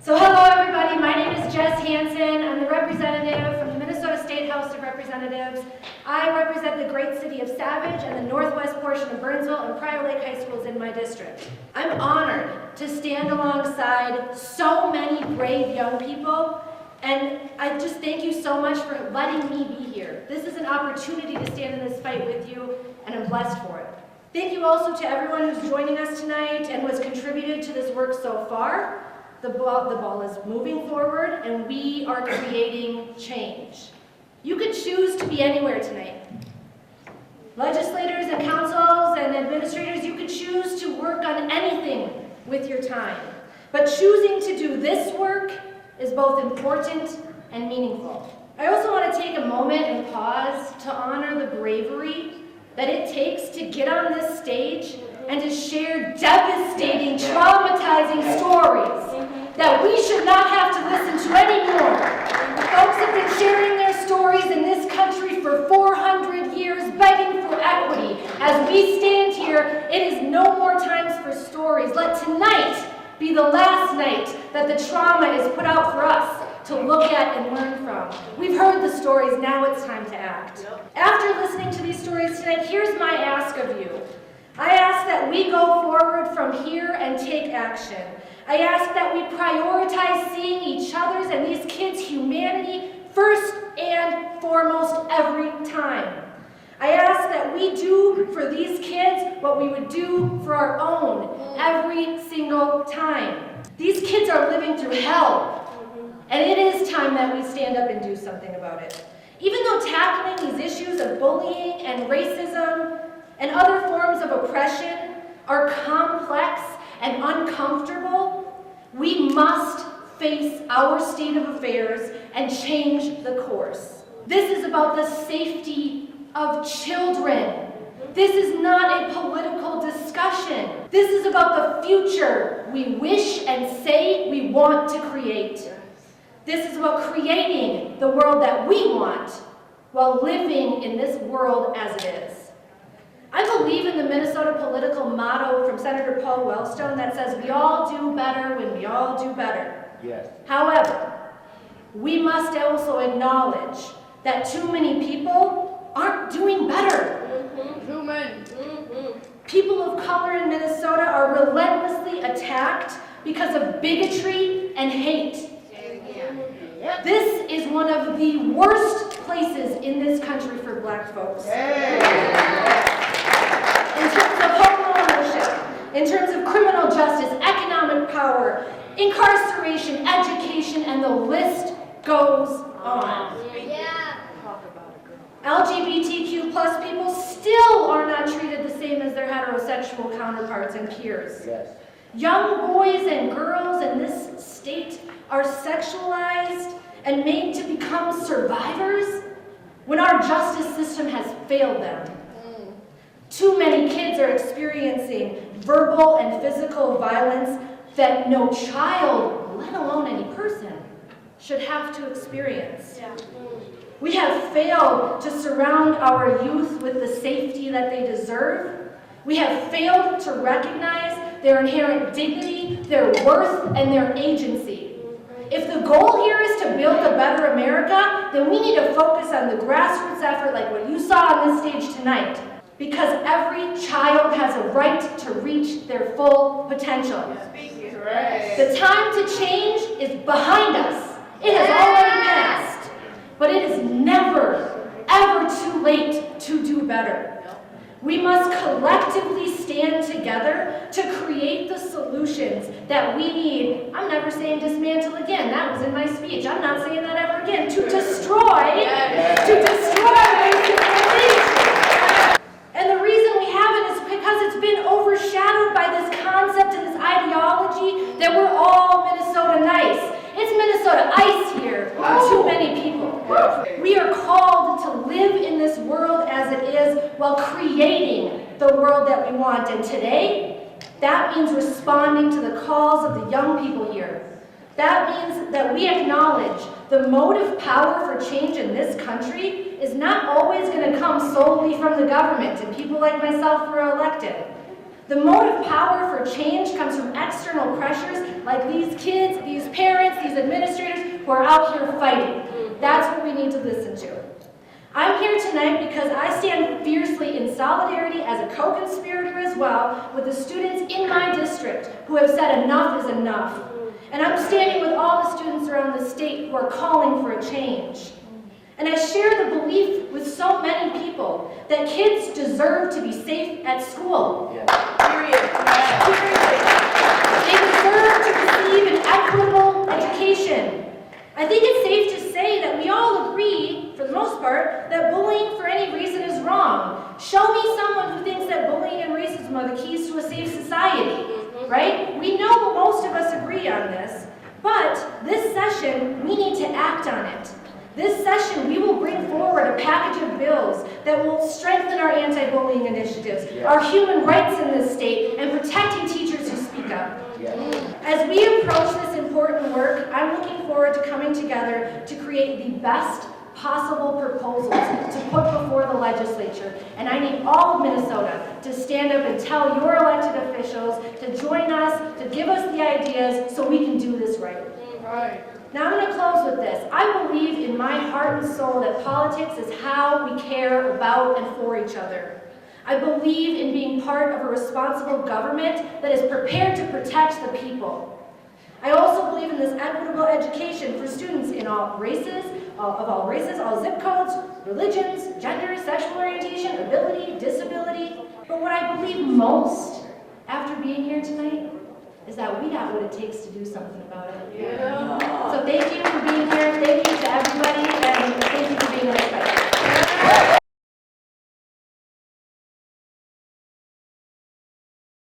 So hello everybody, my name is Jess Hanson. I'm the representative from the Minnesota State House of Representatives. I represent the great city of Savage and the northwest portion of Burnsville and Prior Lake High Schools in my district. I'm honored to stand alongside so many brave young people, and I just thank you so much for letting me be here. This is an opportunity to stand in this fight with you, and I'm blessed for it. Thank you also to everyone who's joining us tonight and who has contributed to this work so far. The ball is moving forward, and we are creating change. You could choose to be anywhere tonight. Legislators and councils and administrators, you could choose to work on anything with your time. But choosing to do this work is both important and meaningful. I also want to take a moment and pause to honor the bravery that it takes to get on this stage and to share devastating, traumatizing stories that we should not have to listen to anymore. Folks have been sharing their stories in this country for 400 years, begging for equity. As we stand here, it is no more times for stories. Let tonight be the last night that the trauma is put out for us to look at and learn from. We've heard the stories, now it's time to act. After listening to these stories tonight, here's my ask of you. I ask that we go forward from here and take action. I ask that we prioritize seeing each other's and these kids' humanity first and foremost every time. I ask that we do for these kids what we would do for our own every single time. These kids are living through hell, and it is time that we stand up and do something about it. Even though tackling these issues of bullying and racism and other forms of oppression are complex and uncomfortable, we must face our state of affairs and change the course. This is about the safety of children. This is not a political discussion. This is about the future we wish and say we want to create. This is about creating the world that we want while living in this world as it is. I believe in the Minnesota political motto from Senator Paul Wellstone that says, we all do better when we all do better. Yes. However, we must also acknowledge that too many people aren't doing better. People of color in Minnesota are relentlessly attacked because of bigotry and hate. This is one of the worst places in this country for black folks. In terms of home ownership, in terms of criminal justice, economic power, incarceration, education, and the list goes on. LGBTQ plus people still are not treated the same as their heterosexual counterparts and peers. Yes. Young boys and girls in this state are sexualized and made to become survivors when our justice system has failed them. Too many kids are experiencing verbal and physical violence that no child, let alone any person, should have to experience. We have failed to surround our youth with the safety that they deserve. We have failed to recognize their inherent dignity, their worth, and their agency. If the goal here is to build a better America, then we need to focus on the grassroots effort like what you saw on this stage tonight. Because every child has a right to reach their full potential. The time to change is behind us. It has already passed. But it is never, ever too late to do better. We must collectively stand together to create the solutions that we need. I'm never saying dismantle again. That was in my speech. I'm not saying that ever again. To destroy racist bigotry. And the reason we haven't is because it's been overshadowed by this concept and this ideology that we're all Minnesota nice. It's Minnesota ice here for too many people. We are called to live in this world as it is while creating the world that we want. And today, that means responding to the calls of the young people here. That means that we acknowledge the motive power for change in this country is not always going to come solely from the government and people like myself who are elected. The motive power for change comes from external pressures like these kids, these parents, who are out here fighting. That's what we need to listen to. I'm here tonight because I stand fiercely in solidarity as a co-conspirator as well with the students in my district who have said enough is enough. And I'm standing with all the students around the state who are calling for a change. And I share the belief with so many people that kids deserve to be safe at school. Period. They deserve to receive an equitable education. I think it's safe to say that we all agree, for the most part, that bullying for any reason is wrong. Show me someone who thinks that bullying and racism are the keys to a safe society, right? We know most of us agree on this, but this session, we need to act on it. This session, we will bring forward a package of bills that will strengthen our anti-bullying initiatives, our human rights in this state, and protecting teachers who speak up. As we approach this important work, I'm looking forward to coming together to create the best possible proposals to put before the legislature. And I need all of Minnesota to stand up and tell your elected officials to join us, to give us the ideas so we can do this right. Now I'm going to close with this. I believe in my heart and soul that politics is how we care about and for each other. I believe in being part of a responsible government that is prepared to protect the people. I also believe in this equitable education for students in all races, all zip codes, religions, genders, sexual orientation, ability, disability. But what I believe most after being here tonight is that we got what it takes to do something about it. So thank you for being here. Thank you to everybody, and thank you for being in this fight.